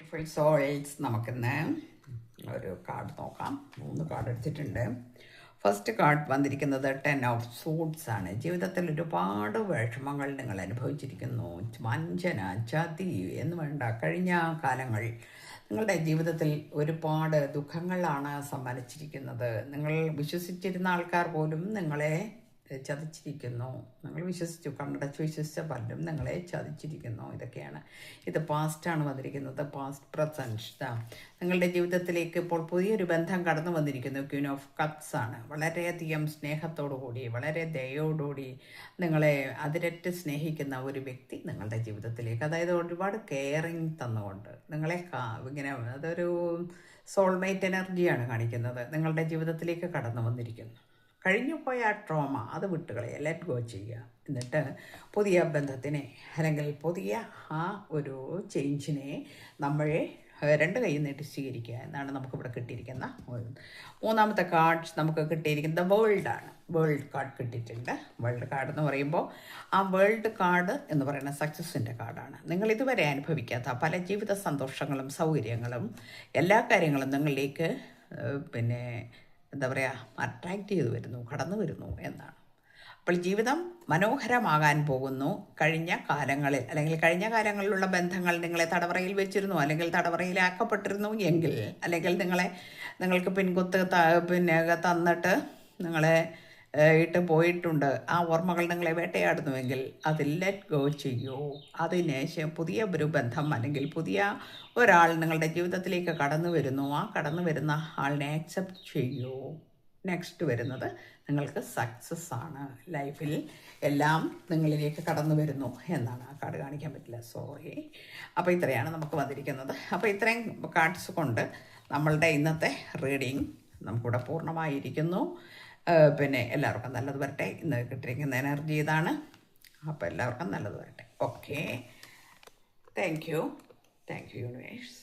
Beautiful souls നമുക്കിന്ന് ഒരു card നോക്കാം. 3 കാർഡ് എടുത്തിട്ടുണ്ട്. ഫസ്റ്റ് കാർഡ് വന്നിരിക്കുന്നത് 10 ഓഫ് സൂട്ട്സ് ആണ്. ജീവിതത്തിൽ ഒരുപാട് വിഷമങ്ങൾ നിങ്ങൾ അനുഭവിച്ചിരിക്കുന്നു. വഞ്ചന, ചതി എന്ന് വേണ്ട കഴിഞ്ഞ കാലങ്ങൾ നിങ്ങളുടെ ജീവിതത്തിൽ ഒരുപാട് ദുഃഖങ്ങളാണ് സമ്മാനിച്ചിരിക്കുന്നത്. നിങ്ങൾ വിശ്വസിച്ചിരുന്ന ആൾക്കാർ പോലും നിങ്ങളെ ചതിച്ചിരിക്കുന്നു. നിങ്ങൾ വിശ്വസിച്ചു, കണ്ണടച്ച് വിശ്വസിച്ച പലരും നിങ്ങളെ ചതിച്ചിരിക്കുന്നു. ഇതൊക്കെയാണ്. ഇത് പാസ്റ്റാണ് വന്നിരിക്കുന്നത്. Past present. നിങ്ങളുടെ ജീവിതത്തിലേക്ക് ഇപ്പോൾ പുതിയൊരു ബന്ധം കടന്നു വന്നിരിക്കുന്നു. ക്വീൻ ഓഫ് കപ്സ് ആണ്. വളരെയധികം സ്നേഹത്തോടു കൂടി, വളരെ ദയോടുകൂടി നിങ്ങളെ അതിരറ്റ് സ്നേഹിക്കുന്ന ഒരു വ്യക്തി നിങ്ങളുടെ ജീവിതത്തിലേക്ക്, അതായത് ഒരുപാട് കെയറിങ് തന്നുകൊണ്ട് നിങ്ങളെ ഇങ്ങനെ, അതൊരു സോൾമേറ്റ് എനർജിയാണ് കാണിക്കുന്നത്. നിങ്ങളുടെ ജീവിതത്തിലേക്ക് കടന്നു വന്നിരിക്കുന്നു. കഴിഞ്ഞു പോയ ആ ട്രോമ അത് വിട്ടുകളയുക, ലെറ്റ് ഗോ ചെയ്യുക. എന്നിട്ട് പുതിയ ബന്ധത്തിനെ അല്ലെങ്കിൽ പുതിയ ആ ഒരു ചേഞ്ചിനെ നമ്മളെ 2 കൈ നീട്ടി സ്വീകരിക്കുക എന്നാണ് നമുക്കിവിടെ കിട്ടിയിരിക്കുന്ന. 3ാമത്തെ കാർഡ് നമുക്ക് കിട്ടിയിരിക്കുന്നത് വേൾഡാണ്. വേൾഡ് കാർഡ് കിട്ടിയിട്ടുണ്ട്. വേൾഡ് കാർഡ് എന്ന് പറയുമ്പോൾ ആ വേൾഡ് കാർഡ് എന്ന് പറയുന്ന സക്സസിൻ്റെ കാർഡാണ്. നിങ്ങൾ ഇതുവരെ അനുഭവിക്കാത്ത പല ജീവിത സന്തോഷങ്ങളും സൗകര്യങ്ങളും എല്ലാ കാര്യങ്ങളും നിങ്ങളിലേക്ക് എന്താ പറയുക, അട്രാക്റ്റ് ചെയ്ത് വരുന്നു, കടന്നു വരുന്നു എന്നാണ്. അപ്പോൾ ജീവിതം മനോഹരമാകാൻ പോകുന്നു. കഴിഞ്ഞ കാലങ്ങളിൽ അല്ലെങ്കിൽ കഴിഞ്ഞ കാലങ്ങളിലുള്ള ബന്ധങ്ങൾ നിങ്ങളെ തടവറയിൽ വെച്ചിരുന്നു, അല്ലെങ്കിൽ തടവറയിലാക്കപ്പെട്ടിരുന്നു എങ്കിൽ, അല്ലെങ്കിൽ നിങ്ങൾക്ക് പിൻകുത്ത് തന്നിട്ട് നിങ്ങളെ ഇട്ട് പോയിട്ടുണ്ട്, ആ ഓർമ്മകൾ നിങ്ങളെ വേട്ടയാടുന്നുവെങ്കിൽ അത് ലെറ്റ് ഗോ ചെയ്യൂ. അതിന് പുതിയ ഒരു ബന്ധം അല്ലെങ്കിൽ പുതിയ ഒരാൾ നിങ്ങളുടെ ജീവിതത്തിലേക്ക് കടന്നു വരുന്നു. ആ കടന്നു വരുന്ന ആളിനെ ആക്സെപ്റ്റ് ചെയ്യൂ. നെക്സ്റ്റ് വരുന്നത് നിങ്ങൾക്ക് സക്സസ് ആണ്. ലൈഫിൽ എല്ലാം നിങ്ങളിലേക്ക് കടന്നു വരുന്നു എന്നാണ്. ആ കാർഡ് കാണിക്കാൻ പറ്റില്ല, സോറി. അപ്പോൾ ഇത്രയാണ് നമുക്ക് വന്നിരിക്കുന്നത്. അപ്പോൾ ഇത്രയും കാർഡ്സ് കൊണ്ട് നമ്മളുടെ ഇന്നത്തെ റീഡിങ് നമുക്കിവിടെ പൂർണ്ണമായിരിക്കുന്നു. എല്ലാവർക്കും നല്ലത് വരട്ടെ. ഇന്ന് കിട്ടിയിരിക്കുന്ന എനർജി ഇതാണ്. അപ്പോൾ എല്ലാവർക്കും നല്ലത് വരട്ടെ. Okay, thank you universe.